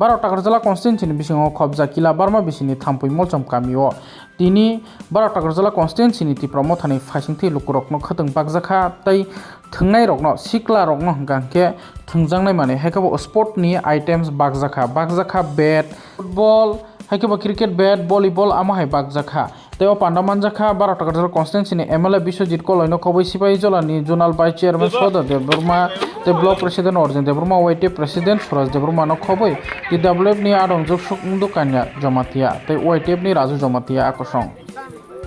12 টাকার জেলা কনস্টিটুয়েন্সিनि बिसिङाव खबजा किला बारमा बिसिनि थाम्पै मलचम गामियाव तिनि 12 टाकार जला कनस्टिटुएन्सिनि तिफ्रामो थानाय फाइसिंथि लुकुरकनो खोथों बागजाखा तै थोंनाय रकनो सिक्ला रकनो गांके थोंजांनाय माने हायखाबो स्पोर्टनि आइटेम्स बागजाखा बैट फुटबल हायखाबो क्रिकेट बैट भलिबल आमाहाय बागजाखा तेव पांडामान जाखा 12 टाकार जला कनस्टिटुएन्सिनि एमएलए बिश्वजित कलयनो खबै सिपाही जलानि जोनाल भाइस चेयारमैन सदर देबबर्मा ते block president Arjun Debbarma vice president Suraj Debbarma नो खबै TWF ni adong juksuk dukanya jamatia te YTF ni Raju jamatia akosong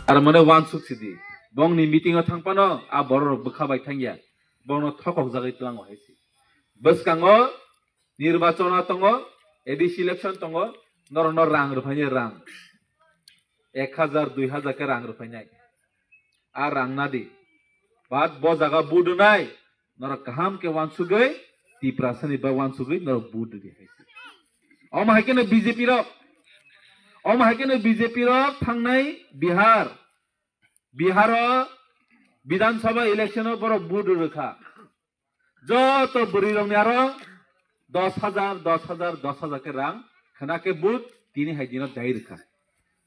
আর মানে ওয়ান সুকসিদি বং নি মিটিং এ থাংপানো আ বড় বখাবাই থাঙ্গিয়া বং থকক জাগাই তলাং হাইছি বসকাঙ্গ নির্বাচন তঙ্গ এডি সিলেকশন তঙ্গ নর নর রাং রুফাইনি রাং 1000 2000 কে রাং রুফাইনাই আর রাং নাদি বাদ ব জায়গা বুড নাই নর কাহাম কে ওয়ান সুগৈ তি প্রাসনি বা ওয়ান সুগৈ নর বুড দি হাইছি অম হাইকেনে বিজেপি র থাংনাই বিহার বিধানসভা ইলেকশন বড় বুট রেখা যত বুড়ি রং আরো 10,000 কে রাং খানাকে বুট তিনি হাইদিন যাই রেখা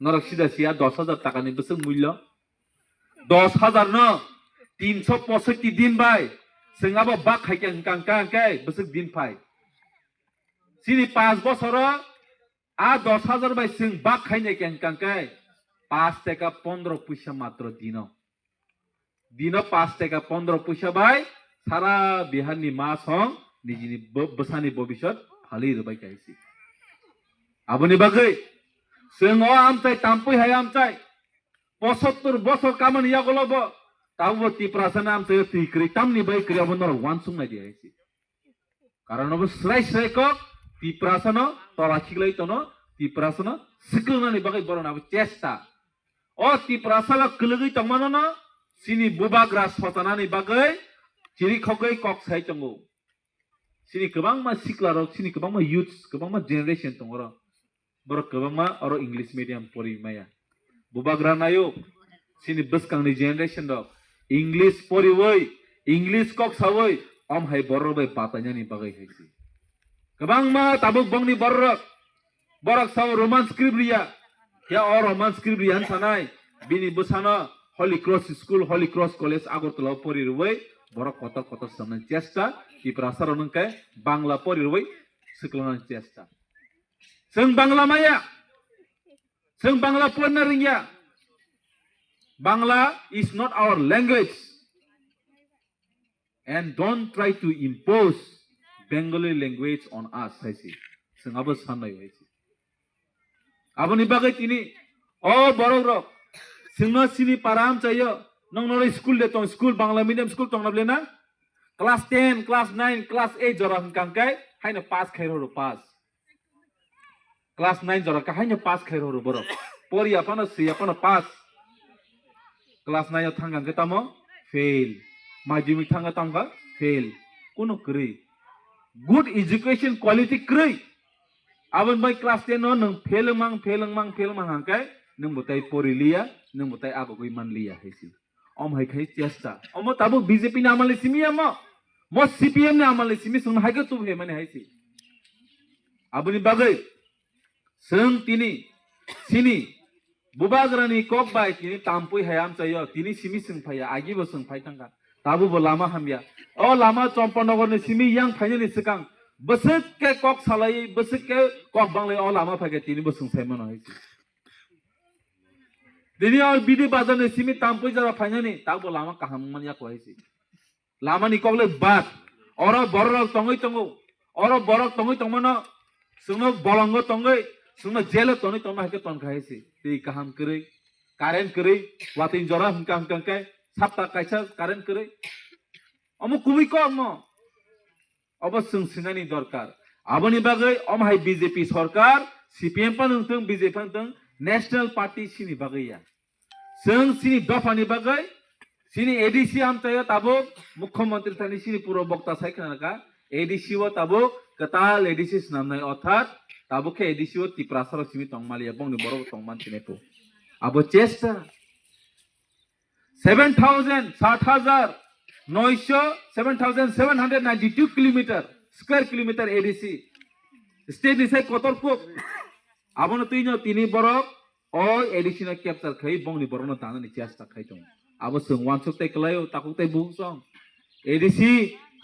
নরক সিধা সিয়া 10,000 টাকা নি বসে মূল্য 10,000 ন 365 দিন বাই সিঙ্গাবো বাক খাইকে কাঙ্কাঙ্কে বসে দিন পাই সিনি 5 বছর आ 10,000 बाई सिंह बाग खाइने केंकांके 5 टाका 15 पैसा मात्र दिनो 5 टाका 15 पैसा बाई सारा बिहारनि मास हं निजिनि बसानि भबिष्यत फालि रबाय गाइसि आबनि बागै जों आमचाय तामपै हाय आमचाय 75 बছর কামানি ইয়াগলব তাও তিপ্রাসনা আমচাय তিক্রি তামনি বাই ক্রিয়াবন ওয়ানসুং নাই দিয়াইসি কারণ অব স্রাই কক তিপ্রাসনা তরাখিলাই তনো তিপ্রাসনা সিকলনানি বাগै বরনা চেষ্টা ও তিপ্রাসলা কলগै তংমানना सिनि बुबाग्रा सतानानि बागै चिरि खगै कक साइ तंगौ सिनि गोबां मा सिक्ला रक सिनि गोबां मा युथ गोबां मा जेनारेशन तंगर बर गोबां मा अर इंग्लिश मीडियम परिमाया बुबाग्रा नायो सिनि बसकांनि जेनारेशन द इंग्लिश परिवै इंग्लिश कक सावै अम हाय बरबै बातायनानि बागै हायसि गोबां मा ताबुक बंनि बरक साव रोमान स्क्रिप्ट रिया या और रोमान स्क्रिप्ट रियान सानाय बिनि बसाना हली क्रॉस स्कूल हली क्रॉस कॉलेज आगरतला परिरवै बरक कत सामने चेष्टा कि प्रासार नंकाय बांग्ला परिरवै सिकलनानि चेष्टा जों बांग्ला माया जों बांग्ला पढ़ना रिया Bangla is not our language and don't try to impose Bengali language on us haisi जों आबो साननाय हायसि आबनि बागै तिनि ओ बरक रक जोंनो सिनि पाराम चाहिए नंगनो स्कूल दे तो स्कूल बांग्ला मीडियम स्कूल तंगनाबले ना क्लास 10 क्लास 9 क्लास 8 जरा हंकांकाय हायनो पास खैरो पास क्लास 9 जरा का हायनो पास खैरो बरो परि आपन सि आपन पास क्लास 9 थांगांके तामो फेल माध्यमिक थांगा तामगा फेल कोनो करै गुड एजुकेशन क्वालिटी करै आबन बाय क्लास 10 नो नों फेल मां हांकाय नों बताय परिलिया नों बताय आगोगै मानलिया हायसि अम हायखाय चेष्टा अम ताबो बीजेपी ने आमाले सिमिया म सीपीएम ने आमाले सिमि संग हायगो तु हे माने हायसि आबनि बागै जों तिनि सिनि बुबाग्रानि कक बाय तिनि तामपै हायाम चाहिए तिनि सिमि जों फाया आगिबो जों फाय थांगा ताबो लामा हामिया ओ लामा चम्पानगर ने सिमि yang फायनि सिगां बसक के कक सालाय बसक के कक बांगले ओ लामा फागे तिनि बो जों सायमन हायसि दिनी और बिदि बाजारनि सिमि तामपै जरा फायनानि ताबो लामा काहाम मानिया खहायसि लामानि कगले बात और बरक तंगै तंगमनो सुनो बलंग तंगै सुनो जेल तंगै तंग हाके तंखायसि दै काहाम करै कारेन्ट करै वातिन जरा हंकांकाय साप्ता कायसा कारेन्ट करै अमु कुबै को अम अवश्य सिनानि दरकार आबनि बागै अम हाय बीजेपी सरकार सीपीएम पानंतों बीजेपी पानंतों नेशनल पार्टी सिनि बागैया जों सिनि दफानि बागै सिनि एडीसी आमचाय ताबो मुख्यमंत्री थानि सिनि पूर्व वक्ता सायखनाका एडीसी व ताबो कताल एडीसी नामनाय अर्थात ताबो के एडीसी व तिप्रासार सिमि तंगमालिया बंनि बरो तंगमान तिनेको आबो चेष्टा 7,792 kilometre square kilometre ADC state ni sai kotor ko abono tuino tini borok o additional capture khai bongni borono tana ni chesta khai tong abo sung wan suk tai klayo takuk tai bung song ADC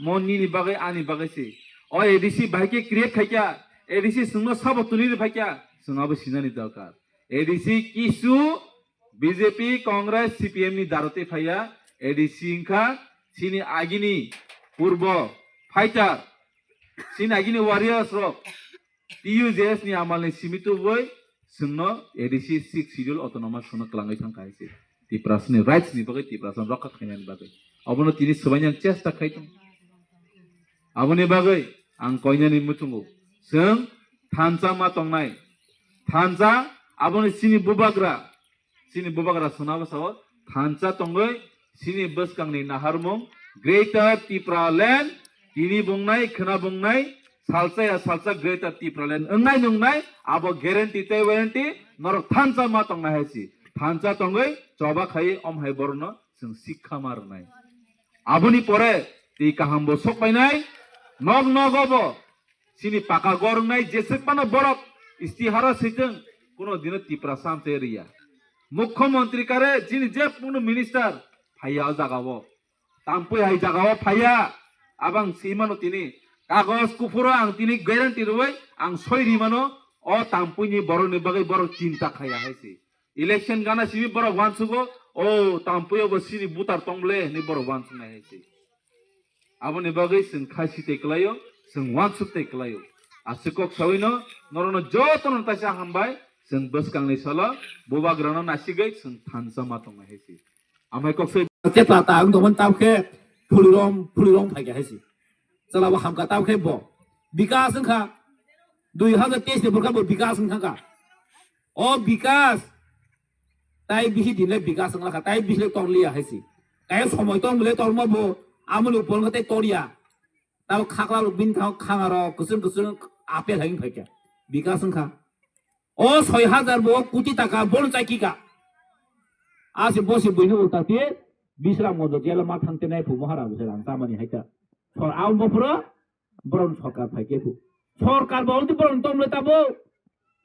monni ni bagai ani bagai si o ADC bhaike create khai kya ADC sungno sabo tuni ni bhaikya sungabo sinani dakar ADC kisu BJP Congress CPM ni darote phaya ADC inka sini agini purbo fighter sini agini warriors rok TUJS ni amal ni simitu boy sungno ADC 6 schedule autonomous sono klangai thang kaise ti prasni rights ni bagai ti prasan rokka khainan bagai abono tini subanyang chesta khaitong aboni bagai ang koina ni mutungo sung thansa ma tongnai thansa aboni sini bubagra sonaba sawo thansa tongai sini buskang ni naharmong greater Tripura land tini bungnai khana bungnai salsa greater Tripura land engnai nungnai abo guarantee te warranty nor thansa ma tongnai haisi thansa tongai choba khai om hai borno sung sikha marnai aboni pore ti kahambo sokpainai nog obo sini paka gornai jesek pana borok istihara siteng kono dino Tripura samte ria মুখ্যমন্ত্রী কারে যিনি যে কোনো minister ফাইয়া জাগাবো তাম্পুই high জাগাবো ফাইয়া আবাং সিমানো তিনি কাগজ কুফুরো আং তিনি guarantee রই আং সয়রি মানো ও তাম্পুইনি বড় নিবাগৈ বড় চিন্তা খাইয়া হাইছে ইলেকশন গানা সিমি বড় ওয়ানসুগো ও তাম্পুইও বসিনি বুতার তংলে নি বড় ওয়ানসুনাই হাইছে আবনি বাগৈ সিং খাইছি তেকলাयो সিং ওয়ানসুক তেকলাयो আসিকক সয়নো নরনো যতন তাসা হামবাই जों बसकांनि सल' बुबाग्रानो नासिगै जों थानसा मातंग हायसि आमहाय कक्सै तेपा तां दमन तावखे फुलिरम फाइगे हायसि चलाबो हामका तावखे ब विकास खा 2023 नि बरका विकास खा ओ विकास ताइ बिहि दिले विकास खा ताइ बिहि तंलिया हायसि काय समय तंले तंमबो आमुल उपलगते तरिया ताव खाखला बिन थाव खांगारो गुसुं आपेल हायिं फाइगे विकास खा ओ 6000 बो कोटी टाका बोन चाइकिका आसे बसे बयनो उताते बिसरा मदद जेला मा थांते नाय फु महारा बिसरा तामानि हाइता सर आउ बफरो बरन सरकार फाइके फु सरकार बलति बरन तमले ताबो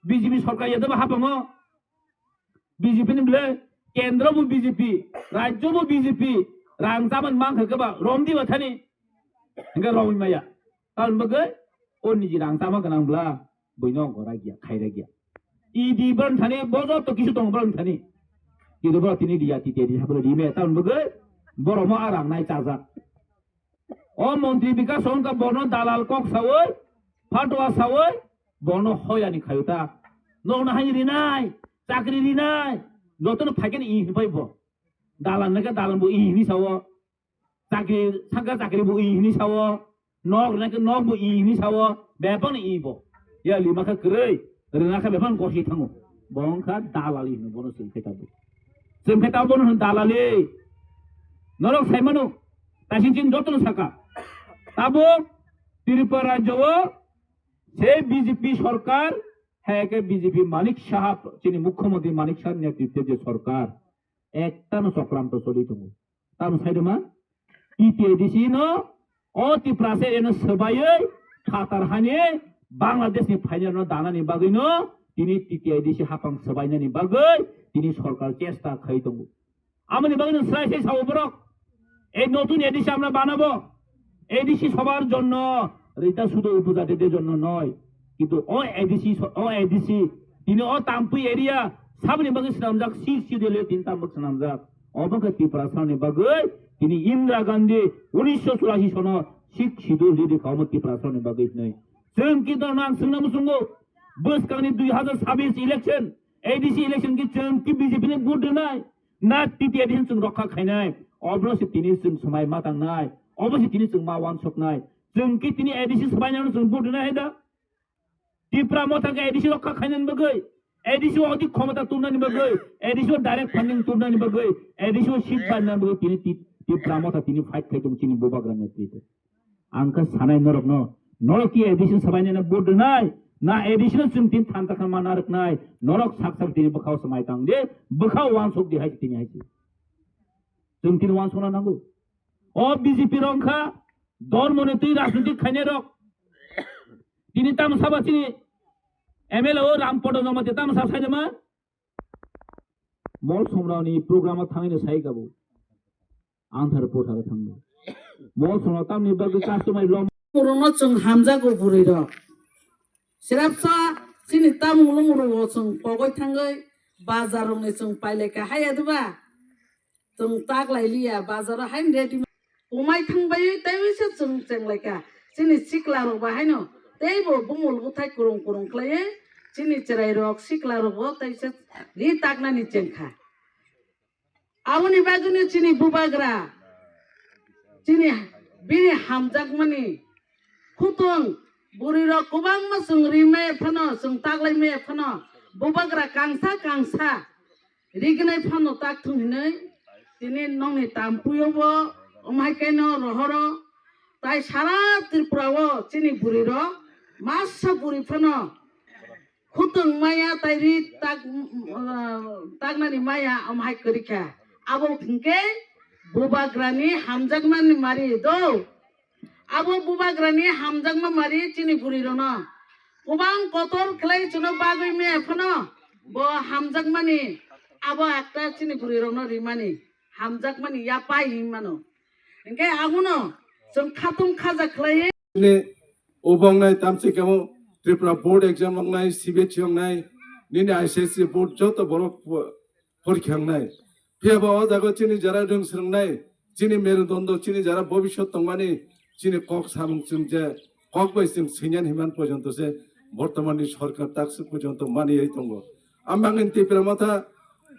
बीजेपी सरकार यदबा हापमो बीजेपी नि बले केंद्र बु बीजेपी राज्य बु बीजेपी रांजामन मांखगबा रमदि बाथानि हंगा रमि माया तान बगे ओनि जि रांजामा गनांब्ला बयनो गरा गिया खाइरा गिया इदि बरन थाने बजो तो किसु दं बरन थाने किदो बर तिनि दिया तिते दि हाबले दिमे ताउन बगे बरमो आराम नाय चाजा ओ मन्त्री विकास का बनो दालाल कक सावै फाटवा सावै बनो होयानि खायुता नौना हानि रिनाय चाकरी रिनाय नतन फाइकेन इ हिफाइबो दालाल नका दालाल बो इ हिनि सावो चाकरी सांगा चाकरी बो इ हिनि सावो नक नका नक बो इ हिनि सावो बेपन इ बो या लिमाखा cry Rena ka bepan kosi tango, bongka dalali no bono sempeta bono dalali, norok saya manu, tasin jotono saka, tabo Tripura Jawa, se BJP सरकार है के BJP मानिक साहब चीनी मुख्यमंत्री मानिक साहब नेतृत्व जे सरकार एकता न चक्रांत चली तुमु, ताम साइड मा ETDC no, ओ Tripura से एनो सबाये खातर हाने बांग्लादेश नि फाइनल न दाना नि बागै न तिनी TTIDC हापां सबायना नि बागै तिनी सरकार चेष्टा खाइ दङ आमनि बागै न स्राय साइ साव बरक এই নতুন এডিসি আমরা বানাবো এডিসি সবার জন্য এটা শুধু উপজাতিদের জন্য নয় কিন্তু ও এডিসি তিনি ও তাম্পুই এরিয়া সাবনি বাগै সামজাক সিসি দিলে তিন তাম্বক সামজাক অবকে ত্রিপুরা সামনে বাগै তিনি ইন্দিরা গান্ধী 1984 সন শিখ শিদুল যদি কমতি ত্রিপুরা সামনে বাগै নাই जों की दरमान सोंना मुसुंगो बसकांनि 2026 इलेक्शन एडीसी इलेक्शन की जों की बीजेपी ने भोट देनाय ना टीटीआईडी जों रखा खायनाय अब्लासो तिनि जों समाय मा थांनाय अब्लासो तिनि जों मा वान सकनाय जों की तिनि एडीसी समायनानो जों भोट देनाय दा टिप्रा मथांगा एडीसी रखा खायनानि बगै एडीसी अदि क्षमता तुमनानि बगै एडीसी डाइरेक्ट फंडिंग तुमनानि बगै एडीसी सीट बायनानि बगै तिनि टिप्रा मथा तिनि फाइट खायदों तिनि बोबाग्रा नेतृत्व आंका सानाय नरक न नरकी एडिशन सबायने बोर्ड नाय ना एडिशन जों तिन थानता खामा नारक नाय नरक साक तिनि बखाव समाय तां दे बखाव वानसक दि हाय तिनि हायसि जों तिनि वानसना नांगौ ओ बीजेपी रंखा धर्मने तै राजनीति खायने रक Tini tam sahabat sini MLO Rampodo nama tam sahabat saja mah. Mall somrau ni program thang ini saya kabu. Antar report ada thang. Mall somrau tam ni bagi customer lom. Murono chung hamza ko buriro. Sirapsa sini tam mulu chung pogoi thangai bazarong ni chung paile ka haya duba. Chung tak lai liya bazar hain ready. Umai thangbai tai se chung cheng lai ka. Sini sikla ro ba haino. Tei bo bumul buthai kurung kurung klaye. Sini cerai rok sikla ro bo tai se ri takna ni chengkha. Awani baguni sini bubagra. Sini bini hamjak mani. Khutong buriro kubang ma sung rime phano sung taklai me phano bubagra kangsa rignai phano tak thungnai tini nongni tampuyo bo omhai kaino rohoro tai sara tripura wo chini buriro masa buri phano khutong maya tai ri taknani maya omhai korika abo phingke bubagrani hamjakmani mari do abo bubagrani hamjangma mari chini burirona kubang kotor khlai chuno bagoi me phano bo hamjangmani abo ekta chini burirona rimani hamjakmani ya pai himano engke aguno jong khatum khaja khlai ne obong nai tamse kemo tripura board exam nai cbc nai nini issc board joto boro পরীক্ষা নাই ফেবা ও জাগো চিনি যারা রং সরং নাই চিনি মেরুদণ্ড চিনি যারা ভবিষ্যৎ তংমানি চিনি কক সামং চিং যে কক বাই চিং সিনিয়ান হিমান পর্যন্ত সে বর্তমানে সরকার তাকসু পর্যন্ত মানিয়ে তঙ্গ আমবাঙ্গিন ত্রিপুরা মাথা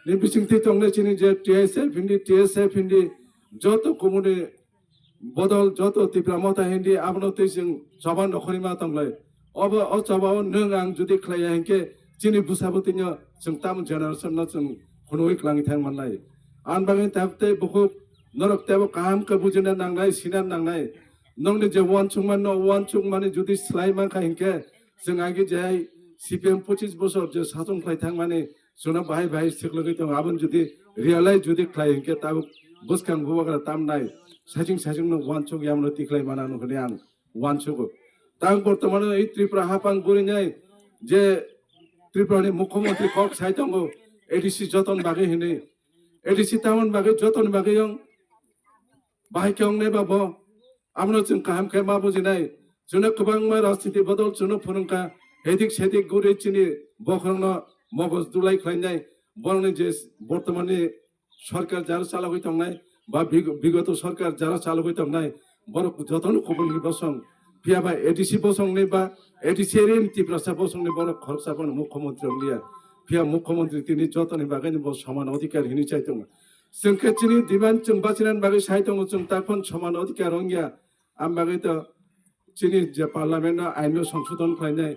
নিবিসিং তংনে চিনি যে টিএসএফ হিন্দি যত কমুনি বদল যত ত্রিপুরা মাথা হিন্দি আপনতে চিং সবার নখরি মা তংলাই অব অচবাও নং আং যদি খ্লাইয়া হেনকে চিনি বুসাবতিnya जों ताम जेनेरेशन न जों खुनुइ क्लांगि थां माननाय आन बागै ताबते बहु नरक ताबो काम का बुजिना नांनाय सिना नांनाय नंनि जे वन चुं माने जुदि स्लाइ मान खाइनके जों आगे जाय सीपीएम 25 बছর जे सासन खाइ थां माने जोना बाहाय सिखलगै दं आबन जुदि रियलाइज जुदि खाइनके ताबो बुसखां बुबाग्रा ताम नाय साजिं न वन चुं यामनो तिखलाइ मानानो हने आं वन चुगो तां बर्तमाने এই ত্রিপুরা हापां गुरिनाय जे ত্রিপুরানি মুখ্যমন্ত্রী কক সাইতঙ্গ এডিসি যতন বাগে হিনে এডিসি তামন বাগে যতন বাগে ইং বাহাই কেং নে বাবো আমনো जों কাহাম কে मा बुजिनाय जोंनो गोबां राजनीति बदल जोंनो फोरोंखा हेदिक सेदिक गुरि चिनि बखरन मगज दुलाय खायनाय बरनि जे बर्तमाननि सरकार যারা চালাবই তংনাय বা বিগত সরকার যারা চালাবই তংনাय বড় যতন খবরনি বসং পিয়াবা এডিসি বসংনি বা এডিসি এরিন ত্রিপুরা বসংনি বড় খরচাপন মুখ্যমন্ত্রী লিয়া পিয়া মুখ্যমন্ত্রী তিনি যতনি বাগানি ব সমান অধিকার হিনি চাইতং जोंखे चिनि दिमान जों बासिनान बागै साइतंग जों ताखन समान अधिकार अंगिया आम बागै त चिनि जे पार्लियामेन्ट आइन संशोधन खालायनाय